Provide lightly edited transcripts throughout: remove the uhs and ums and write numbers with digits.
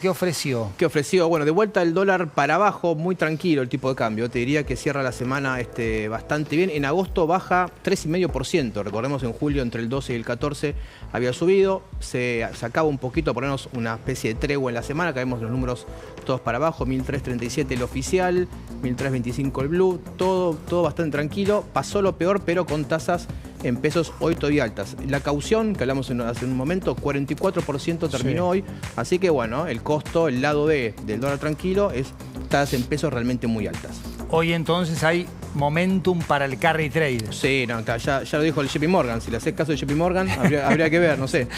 ¿Qué ofreció? ¿Qué ofreció? Bueno, de vuelta el dólar para abajo, muy tranquilo el tipo de cambio. Te diría que cierra la semana bastante bien. En agosto baja 3,5%. Recordemos en julio entre el 12 y el 14 había subido. Se acaba un poquito, ponernos una especie de tregua en la semana. Acá vemos los números todos para abajo. 1.337 el oficial, 1.325 el blue. Todo bastante tranquilo. Pasó lo peor, pero con tasas en pesos hoy todavía altas. La caución, que hablamos hace un momento, 44% terminó hoy. Así que bueno, el costo, el lado del dólar tranquilo, es tasas en pesos realmente muy altas. Hoy entonces hay momentum para el carry trade. Sí, no, ya lo dijo el JP Morgan. Si le haces caso de JP Morgan, habría que ver, no sé.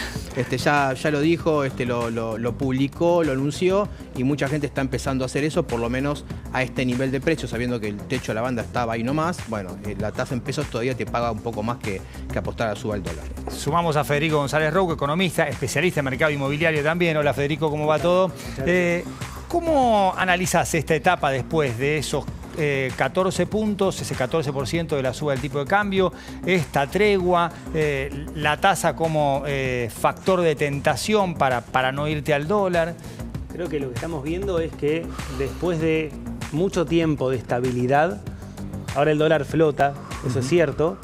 Ya lo dijo, lo publicó, lo anunció y mucha gente está empezando a hacer eso, por lo menos a este nivel de precios, sabiendo que el techo de la banda estaba ahí nomás. Bueno, la tasa en pesos todavía te paga un poco más que apostar a suba el dólar. Sumamos a Federico González Rouco, economista, especialista en mercado inmobiliario también. Hola Federico, ¿cómo va todo? ¿Cómo analizás esta etapa después de esos 14 puntos, ese 14% de la suba del tipo de cambio, esta tregua, la tasa como factor de tentación para no irte al dólar? Creo que lo que estamos viendo es que después de mucho tiempo de estabilidad, ahora el dólar flota, eso es cierto,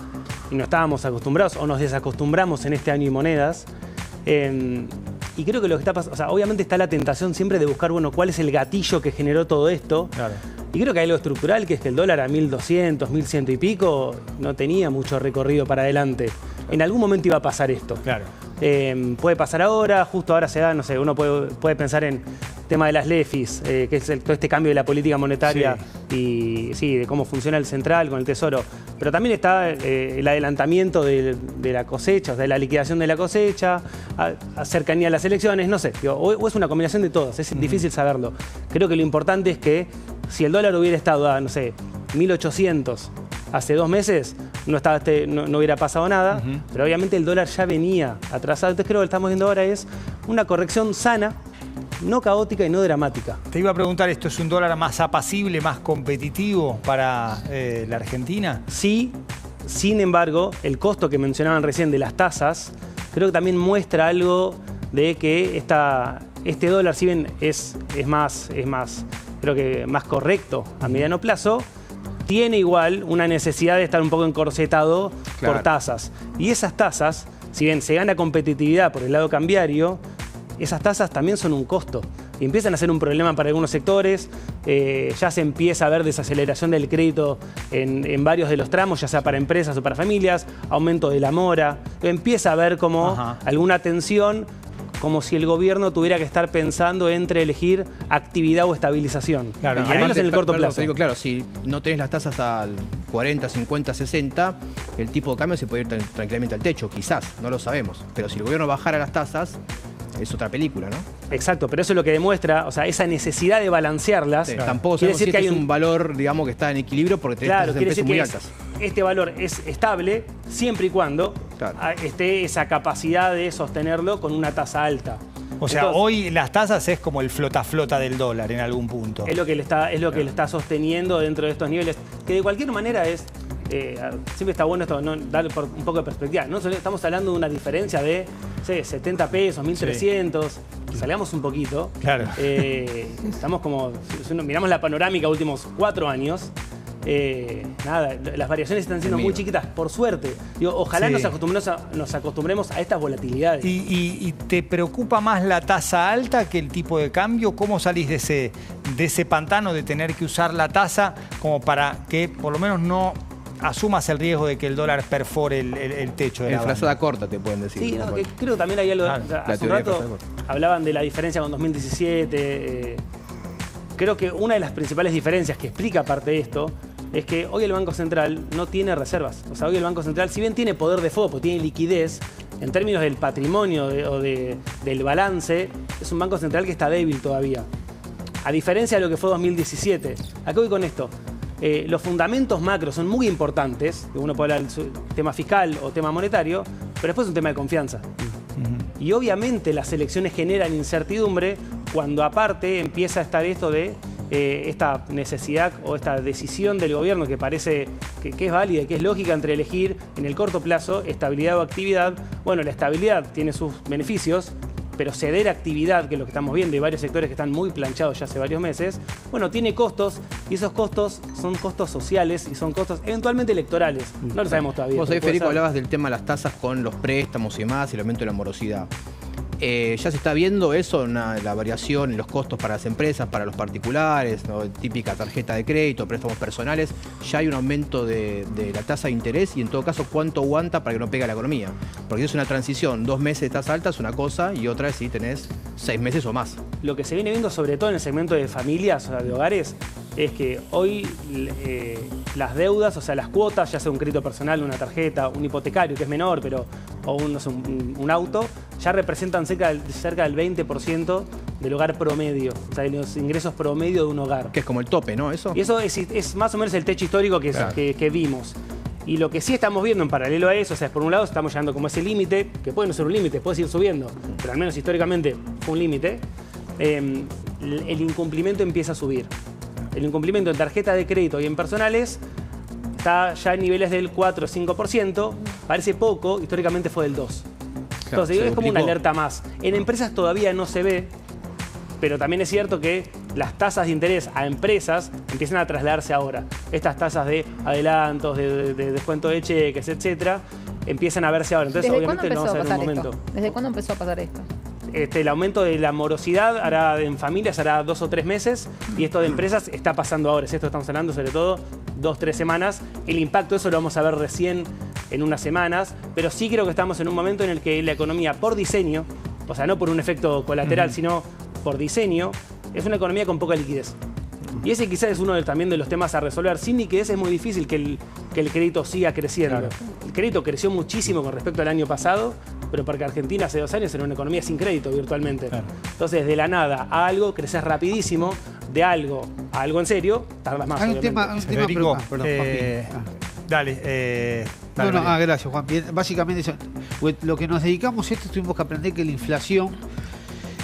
y no estábamos acostumbrados o nos desacostumbramos en este año y monedas. Y creo que lo que está pasando, o sea, obviamente está la tentación siempre de buscar, bueno, cuál es el gatillo que generó todo esto. Claro. Y creo que hay algo estructural, que es que el dólar a 1.200, 1.100 y pico no tenía mucho recorrido para adelante. En algún momento iba a pasar esto. Claro. Puede pasar ahora, justo ahora se da, no sé, uno puede pensar en tema de las LEFIs, que es todo este cambio de la política monetaria y sí, de cómo funciona el central con el tesoro. Pero también está el adelantamiento de la cosecha, o sea, de la liquidación de la cosecha, a cercanía a las elecciones, no sé. O es una combinación de todas, es difícil saberlo. Creo que lo importante es que si el dólar hubiera estado a, no sé, 1.800 hace 2 meses, no hubiera pasado nada, pero obviamente el dólar ya venía atrasado. Entonces creo que lo que estamos viendo ahora es una corrección sana, no caótica y no dramática. Te iba a preguntar, ¿esto es un dólar más apacible, más competitivo para la Argentina? Sí, sin embargo, el costo que mencionaban recién de las tasas, creo que también muestra algo de que este dólar, si bien es más, creo que más correcto a mediano plazo, tiene igual una necesidad de estar un poco encorsetado por tasas. Y esas tasas, si bien se gana competitividad por el lado cambiario, esas tasas también son un costo. Y empiezan a ser un problema para algunos sectores. Ya se empieza a ver desaceleración del crédito en varios de los tramos, ya sea para empresas o para familias, aumento de la mora. Empieza a haber como alguna tensión, como si el gobierno tuviera que estar pensando entre elegir actividad o estabilización. Claro, y al menos en el corto plazo. Digo, claro, si no tenés las tasas al 40, 50, 60, el tipo de cambio se puede ir tranquilamente al techo, quizás, no lo sabemos. Pero si el gobierno bajara las tasas, es otra película, ¿no? Exacto, pero eso es lo que demuestra, o sea, esa necesidad de balancearlas. Tampoco sabemos si hay un valor, digamos, que está en equilibrio porque tenés tasas en pesos muy altas. Este valor es estable siempre y cuando esté esa capacidad de sostenerlo con una tasa alta. O sea, entonces, hoy las tasas es como el flota-flota del dólar en algún punto. Es lo que lo está sosteniendo dentro de estos niveles, que de cualquier manera es... siempre está bueno esto, ¿no? Darle un poco de perspectiva. No estamos hablando de una diferencia de 70 pesos, 1.300. Salgamos un poquito. Claro. Estamos como, si miramos la panorámica de últimos 4 años, nada, las variaciones están siendo muy chiquitas, por suerte. Digo, ojalá nos acostumbremos a estas volatilidades. ¿Y te preocupa más la tasa alta que el tipo de cambio? ¿Cómo salís de ese pantano de tener que usar la tasa como para que por lo menos no asumas el riesgo de que el dólar perfore el techo de la frazada corta, te pueden decir? Sí, no, que creo que también hay algo... hace un rato hablaban de la diferencia con 2017. Creo que una de las principales diferencias que explica parte de esto es que hoy el Banco Central no tiene reservas. O sea, hoy el Banco Central, si bien tiene poder de fuego, tiene liquidez, en términos del patrimonio del balance, es un Banco Central que está débil todavía. A diferencia de lo que fue 2017. ¿A qué voy con esto? Los fundamentos macros son muy importantes, uno puede hablar del tema fiscal o tema monetario, pero después es un tema de confianza. Y obviamente las elecciones generan incertidumbre cuando aparte empieza a estar esto de esta necesidad o esta decisión del gobierno que parece que es válida y que es lógica entre elegir en el corto plazo estabilidad o actividad. Bueno, la estabilidad tiene sus beneficios, pero ceder actividad, que es lo que estamos viendo, y varios sectores que están muy planchados ya hace varios meses, bueno, tiene costos, y esos costos son costos sociales y son costos eventualmente electorales. No lo sabemos todavía. Vos ahí, Federico, hablabas del tema de las tasas con los préstamos y demás, y el aumento de la morosidad. ¿Ya se está viendo eso, la variación en los costos para las empresas, para los particulares, ¿no? Típica tarjeta de crédito, préstamos personales? ¿Ya hay un aumento de la tasa de interés? Y en todo caso, ¿cuánto aguanta para que no pegue a la economía? Porque es una transición, 2 meses de tasa alta es una cosa, y otra es si tenés 6 meses o más. Lo que se viene viendo, sobre todo en el segmento de familias, o sea, de hogares, es que hoy las deudas, o sea, las cuotas, ya sea un crédito personal, una tarjeta, un hipotecario, que es menor, pero o no sé, un auto, ya representan cerca del 20% del hogar promedio, o sea, de los ingresos promedio de un hogar. Que es como el tope, ¿no? Eso. Y eso es más o menos el techo histórico Claro. que vimos. Y lo que sí estamos viendo en paralelo a eso, o sea, por un lado estamos llegando como ese límite, que puede no ser un límite, puede seguir subiendo, pero al menos históricamente fue un límite, el incumplimiento empieza a subir. El incumplimiento en tarjeta de crédito y en personales está ya en niveles del 4 o 5%, parece poco, históricamente fue del 2%. Claro, Entonces es como una duplicó. alerta más. En empresas todavía no se ve, pero también es cierto que las tasas de interés a empresas empiezan a trasladarse ahora. Estas tasas de adelantos, de descuento de cheques, etcétera, empiezan a verse ahora. Entonces, ¿Desde cuándo obviamente, no empezó vamos a a ver pasar un esto? momento. ¿Desde cuándo empezó a pasar esto? El aumento de la morosidad en familias hará 2 o 3 meses, y esto de empresas está pasando ahora. Esto estamos hablando sobre todo 2 o 3 semanas. El impacto de eso lo vamos a ver recién en unas semanas, pero sí creo que estamos en un momento en el que la economía, por diseño, o sea, no por un efecto colateral, sino por diseño, es una economía con poca liquidez. Y ese quizás es uno también de los temas a resolver. Sin liquidez es muy difícil que el crédito siga creciendo. Claro. El crédito creció muchísimo con respecto al año pasado, pero porque Argentina hace 2 años era una economía sin crédito virtualmente. Claro. Entonces, de la nada a algo, creces rapidísimo. De algo a algo en serio, tardas más. Hay un obviamente. tema, Federico, perdón, Juan. dale, No, María. gracias, Juan. Bien, básicamente eso. Pues lo que nos dedicamos a esto, tuvimos que aprender que la inflación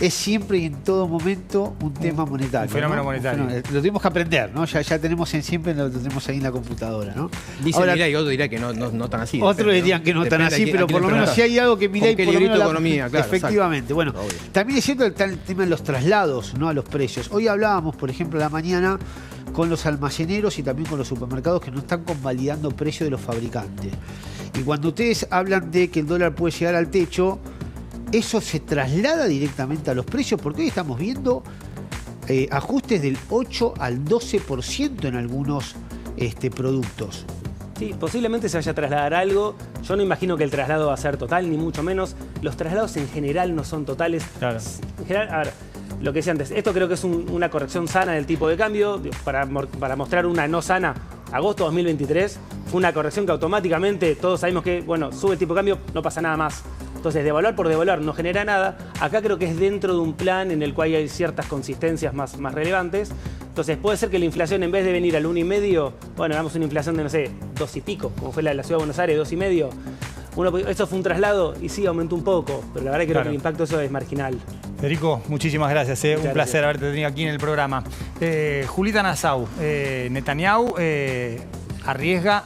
es siempre y en todo momento un tema monetario. un fenómeno ¿no? monetario. Lo tuvimos que aprender, ¿no? Ya tenemos siempre lo tenemos ahí en la computadora, ¿no? Dice Ahora, Milei, otro dirá que no tan así. otros depende, dirían que no tan Depende así, a quién- pero a quién por lo le menos si preguntás. hay algo que Milei ¿Con qué por lo librito menos de economía? Claro, efectivamente. Bueno, Obvio. también es cierto que está el tema de los traslados, ¿no? A los precios. Hoy hablábamos, por ejemplo, a la mañana con los almaceneros y también con los supermercados que no están convalidando precios de los fabricantes. Y cuando ustedes hablan de que el dólar puede llegar al techo, eso se traslada directamente a los precios, porque hoy estamos viendo ajustes del 8 al 12% en algunos productos. Sí, posiblemente se vaya a trasladar algo. Yo no imagino que el traslado va a ser total, ni mucho menos. Los traslados en general no son totales. Claro. En general, a ver, lo que decía antes, esto creo que es una corrección sana del tipo de cambio. Para mostrar una no sana, agosto 2023 fue una corrección que automáticamente todos sabemos que, bueno, sube el tipo de cambio, no pasa nada más. Entonces, devaluar por devaluar no genera nada. Acá creo que es dentro de un plan en el cual hay ciertas consistencias más relevantes. Entonces, puede ser que la inflación, en vez de venir al 1,5, bueno, hagamos una inflación de, no sé, 2 y pico, como fue la de la Ciudad de Buenos Aires, 2,5. Esto fue un traslado y sí, aumentó un poco, pero la verdad que creo que el impacto de eso es marginal. Federico, muchísimas gracias. Un Muchas placer gracias. haberte tenido aquí en el programa. Julita Nassau, Netanyahu arriesga